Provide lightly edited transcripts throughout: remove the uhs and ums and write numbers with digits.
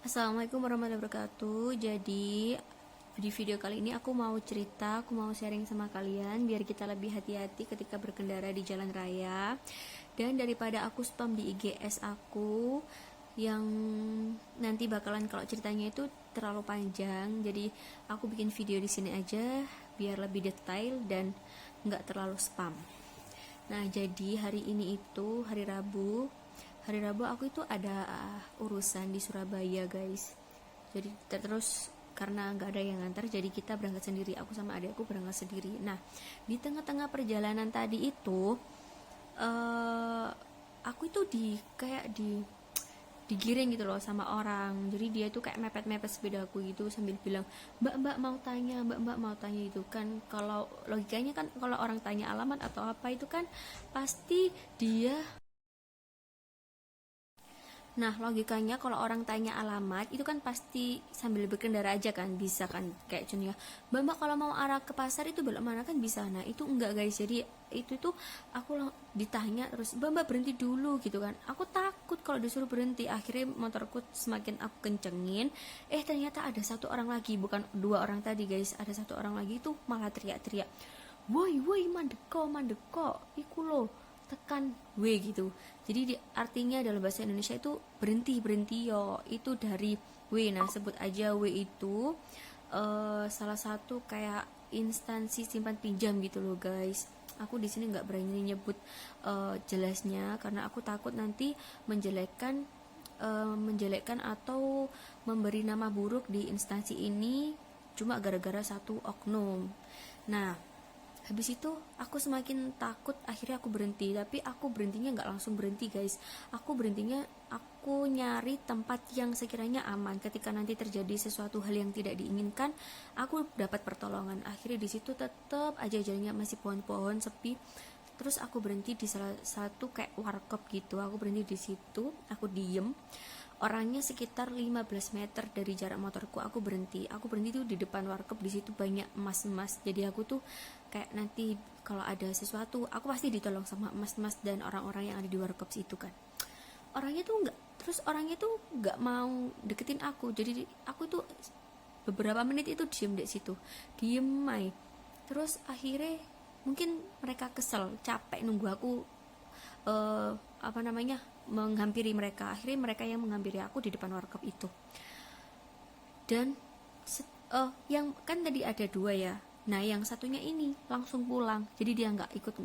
Assalamualaikum warahmatullahi wabarakatuh. Jadi di video kali ini aku mau cerita, aku mau sharing sama kalian biar kita lebih hati-hati ketika berkendara di jalan raya. Dan daripada aku spam di IGS aku yang nanti bakalan kalau ceritanya itu terlalu panjang, jadi aku bikin video di sini aja biar lebih detail dan nggak terlalu spam. Nah, jadi hari ini itu hari Rabu aku itu ada urusan di Surabaya, guys. Jadi terus karena nggak ada yang ngantar, jadi kita berangkat sendiri. Aku sama adikku berangkat sendiri. Nah, di tengah-tengah perjalanan tadi itu, eh aku itu digiring gitu loh sama orang. Jadi dia tuh kayak mepet-mepet sepedaku gitu sambil bilang, mbak mbak mau tanya, mbak mbak mau tanya. Itu kan kalau logikanya kan kalau orang tanya alamat atau apa itu kan pasti dia. Nah, logikanya kalau orang tanya alamat itu kan pasti sambil berkendara aja kan, bisa kan, kayak contohnya, Mbak Mbak kalau mau arah ke pasar itu belok mana kan bisa. Nah, itu enggak, guys. Jadi itu tuh aku ditanya terus, Mbak Mbak berhenti dulu gitu kan. Aku takut kalau disuruh berhenti. Akhirnya motorku semakin aku kencengin. Ternyata ada satu orang lagi, bukan dua orang tadi, guys. Ada satu orang lagi itu malah teriak-teriak, woi woi mandeko mandeko iku lo tekan W gitu. Jadi artinya dalam bahasa Indonesia itu berhenti berhenti yo, itu dari W. Nah, sebut aja W itu salah satu kayak instansi simpan pinjam gitu loh, guys. Aku di sini nggak berani nyebut jelasnya karena aku takut nanti menjelekkan atau memberi nama buruk di instansi ini cuma gara-gara satu oknum. Nah, habis itu aku semakin takut, akhirnya aku berhenti. Tapi aku berhentinya nggak langsung berhenti, guys. Aku nyari tempat yang sekiranya aman ketika nanti terjadi sesuatu hal yang tidak diinginkan, aku dapat pertolongan. Akhirnya di situ tetap aja jalannya masih pohon-pohon sepi. Terus aku berhenti di salah satu kayak warkop gitu. Aku berhenti di situ, aku diem. Orangnya sekitar 15 meter dari jarak motorku. Aku berhenti tuh di depan warkop. Di situ banyak emas-emas, jadi aku tuh kayak nanti kalau ada sesuatu aku pasti ditolong sama emas-emas dan orang-orang yang ada di warkop situ kan. Orangnya tuh nggak mau deketin aku, jadi aku tuh beberapa menit itu diem di situ, diem mai. Terus akhirnya mungkin mereka kesel capek nunggu aku apa namanya menghampiri mereka. Akhirnya mereka yang menghampiri aku di depan warkop itu. Dan yang kan tadi ada dua ya. Nah, yang satunya ini langsung pulang. Jadi dia nggak ikut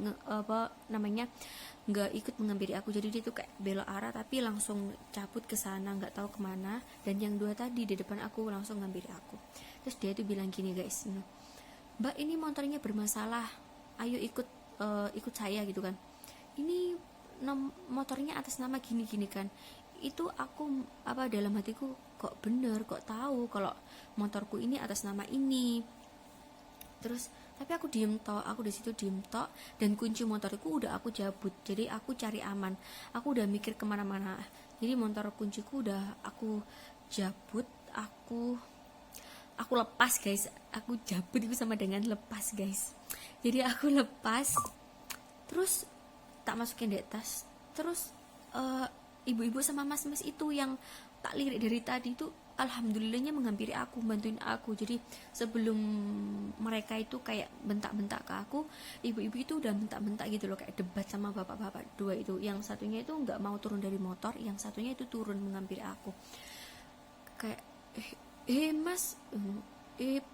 nggak ikut menghampiri aku. Jadi dia tuh kayak belok arah tapi langsung cabut ke sana, nggak tahu kemana. Dan yang dua tadi di depan aku langsung menghampiri aku. Terus dia tuh bilang gini, guys, Mbak, ini motornya bermasalah. Ayo ikut saya gitu kan. Ini motornya atas nama gini-gini kan. Itu aku apa dalam hatiku, kok bener, kok tahu kalau motorku ini atas nama ini. Terus tapi aku diem tok, aku di situ diem tok, dan kunci motorku udah aku cabut. Jadi aku cari aman, aku udah mikir kemana-mana. Jadi motor kunciku udah aku cabut, aku lepas, guys. Aku cabut itu sama dengan lepas, guys. Jadi aku lepas, terus tak masukin di tas. Terus eh, ibu-ibu sama mas-mas itu yang tak lirik dari tadi itu alhamdulillahnya menghampiri aku, bantuin aku. Jadi sebelum mereka itu kayak bentak-bentak ke aku, ibu-ibu itu udah bentak-bentak gitu loh, kayak debat sama bapak-bapak dua itu. Yang satunya itu nggak mau turun dari motor, yang satunya itu turun menghampiri aku. Kayak mas,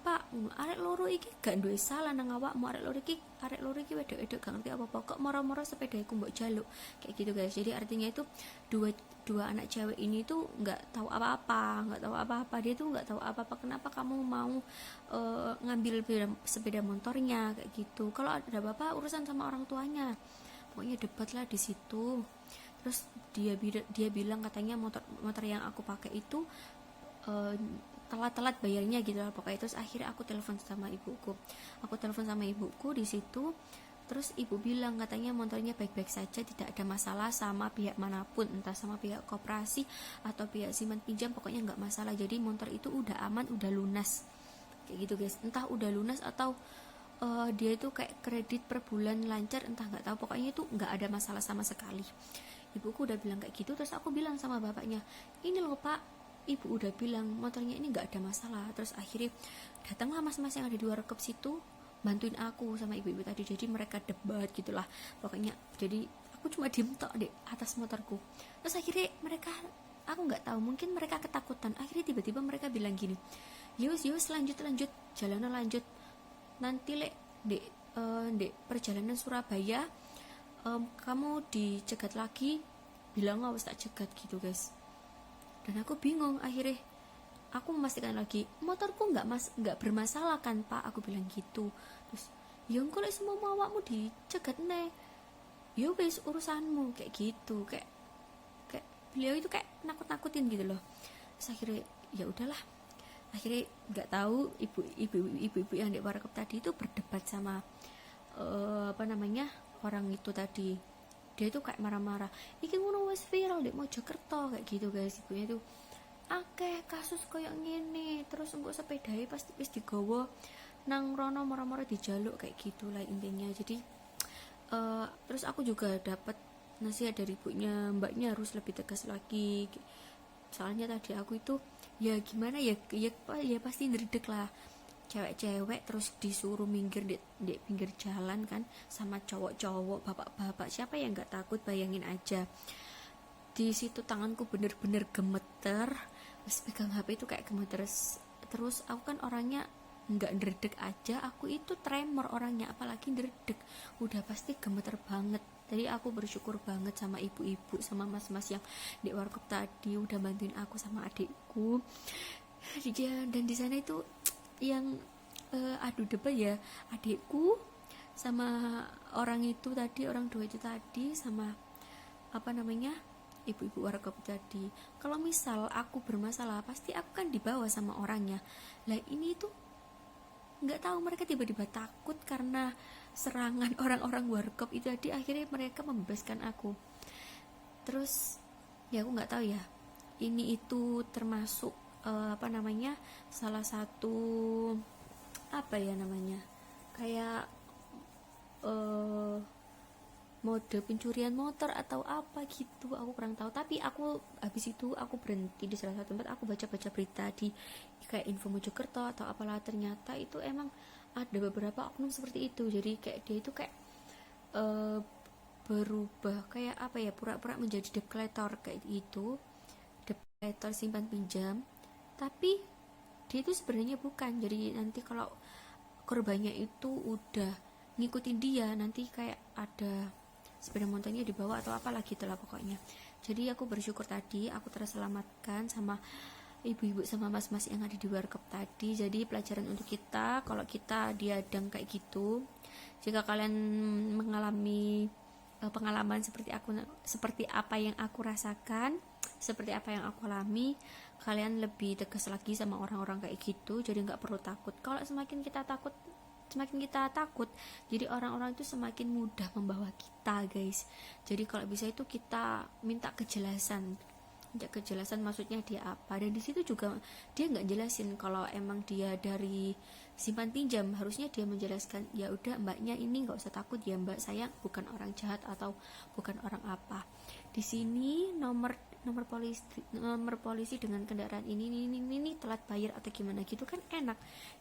pak, arek loro iki gak duwe salah nang awakmu. Arek loro iki wedok-wedok gak ngerti apa-apa kok moro-moro sepedaku mbok jaluk, kayak gitu, guys. Jadi artinya itu dua dua anak cewek ini tuh nggak tahu apa-apa, dia tuh nggak tahu apa-apa. Kenapa kamu mau ngambil sepeda motornya, kayak gitu. Kalau ada apa-apa urusan sama orang tuanya. Pokoknya debat lah di situ. Terus dia bilang katanya motor motor yang aku pakai itu eh, telat-telat bayarnya gitu lah pokoknya. Terus akhirnya aku telepon sama ibuku di situ. Terus ibu bilang katanya motornya baik-baik saja, tidak ada masalah sama pihak manapun, entah sama pihak koperasi atau pihak simpan pinjam, pokoknya nggak masalah. Jadi motor itu udah aman, udah lunas, kayak gitu, guys. Entah udah lunas atau dia itu kayak kredit per bulan lancar, entah, nggak tahu. Pokoknya itu nggak ada masalah sama sekali. Ibuku udah bilang kayak gitu. Terus aku bilang sama bapaknya, ini loh pak, ibu udah bilang motornya ini nggak ada masalah. Terus akhirnya datanglah mas-mas yang ada di warkop situ bantuin aku sama ibu-ibu tadi. Jadi mereka debat gitulah pokoknya. Jadi aku cuma diem tok di atas motorku. Terus akhirnya mereka, aku nggak tahu, mungkin mereka ketakutan, akhirnya tiba-tiba mereka bilang gini, yus lanjut jalanan lanjut, nanti lek di perjalanan Surabaya kamu dicegat lagi, bilang awas tak cegat gitu guys. Dan aku bingung, akhirnya aku memastikan lagi motorku nggak bermasalah kan pak, aku bilang gitu. Terus yang kalau semua mawakmu dicegat nih, yo wis urusanmu, kayak gitu. Kayak beliau itu kayak nakut-nakutin gitu loh. Terus akhirnya ya udahlah, akhirnya nggak tahu ibu-ibu yang di warkop tadi itu berdebat sama orang itu tadi. Dia itu kayak marah-marah, iki ngono wis viral di Mojokerto kayak gitu guys. Ibunya itu akeh kasus kayak gini, terus engko sepedahe pasti wis digawa nang rono moro-moro dijaluk kayak gitulah intinya. Jadi terus aku juga dapat nasihat dari ibunya, mbaknya harus lebih tegas lagi. Soalnya tadi aku itu ya gimana ya pasti ndredeg lah, cewek-cewek terus disuruh minggir di pinggir jalan kan sama cowok-cowok, bapak-bapak, siapa yang nggak takut? Bayangin aja, di situ tanganku bener-bener gemeter, terus pegang HP itu kayak gemeter. Terus aku kan orangnya nggak ndredeg aja, aku itu tremor orangnya, apalagi ndredeg udah pasti gemeter banget. Jadi aku bersyukur banget sama ibu-ibu sama mas-mas yang di warkop tadi udah bantuin aku sama adikku. Dan di sana itu yang adu debat ya adikku sama orang itu tadi, orang dua itu tadi, sama ibu-ibu warkop tadi. Kalau misal aku bermasalah pasti aku kan dibawa sama orangnya. Lah ini tuh nggak tahu, mereka tiba-tiba takut karena serangan orang-orang warkop itu tadi, akhirnya mereka membebaskan aku. Terus ya aku nggak tahu ya, ini itu termasuk salah satu kayak mode pencurian motor atau apa gitu, aku kurang tahu. Tapi aku habis itu aku berhenti di salah satu tempat, aku baca-baca berita di kayak Info Mojokerto atau apalah, ternyata itu emang ada beberapa oknum seperti itu. Jadi kayak dia itu kayak berubah kayak pura-pura menjadi debt collector kayak itu, debt collector simpan pinjam, tapi dia itu sebenarnya bukan. Jadi nanti kalau korbannya itu udah ngikutin dia, nanti kayak ada sepeda motornya dibawa atau apalah gitulah pokoknya. Jadi aku bersyukur tadi aku terselamatkan sama ibu-ibu sama mas-mas yang ada di warkop tadi. Jadi pelajaran untuk kita, kalau kita diadang kayak gitu, jika kalian mengalami pengalaman seperti apa yang aku rasakan, seperti apa yang aku alami, kalian lebih tegas lagi sama orang-orang kayak gitu. Jadi nggak perlu takut. Kalau semakin kita takut, jadi orang-orang itu semakin mudah membawa kita guys. Jadi kalau bisa itu kita minta kejelasan maksudnya dia apa. Dan di situ juga dia nggak jelasin kalau emang dia dari simpan pinjam, harusnya dia menjelaskan, ya udah mbaknya ini nggak usah takut ya mbak, saya bukan orang jahat atau bukan orang apa. Di sini nomor polisi dengan kendaraan ini telat bayar atau gimana gitu kan enak.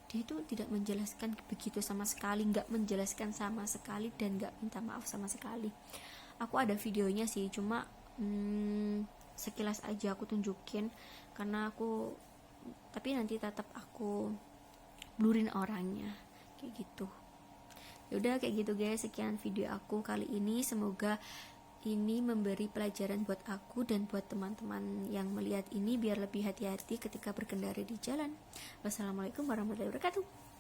Dia itu tidak menjelaskan begitu sama sekali, nggak menjelaskan sama sekali, dan nggak minta maaf sama sekali. Aku ada videonya sih, cuma sekilas aja aku tunjukin tapi nanti tetap aku blurin orangnya kayak gitu. Yaudah kayak gitu guys, sekian video aku kali ini. Semoga ini memberi pelajaran buat aku dan buat teman-teman yang melihat ini biar lebih hati-hati ketika berkendara di jalan. Wassalamualaikum warahmatullahi wabarakatuh.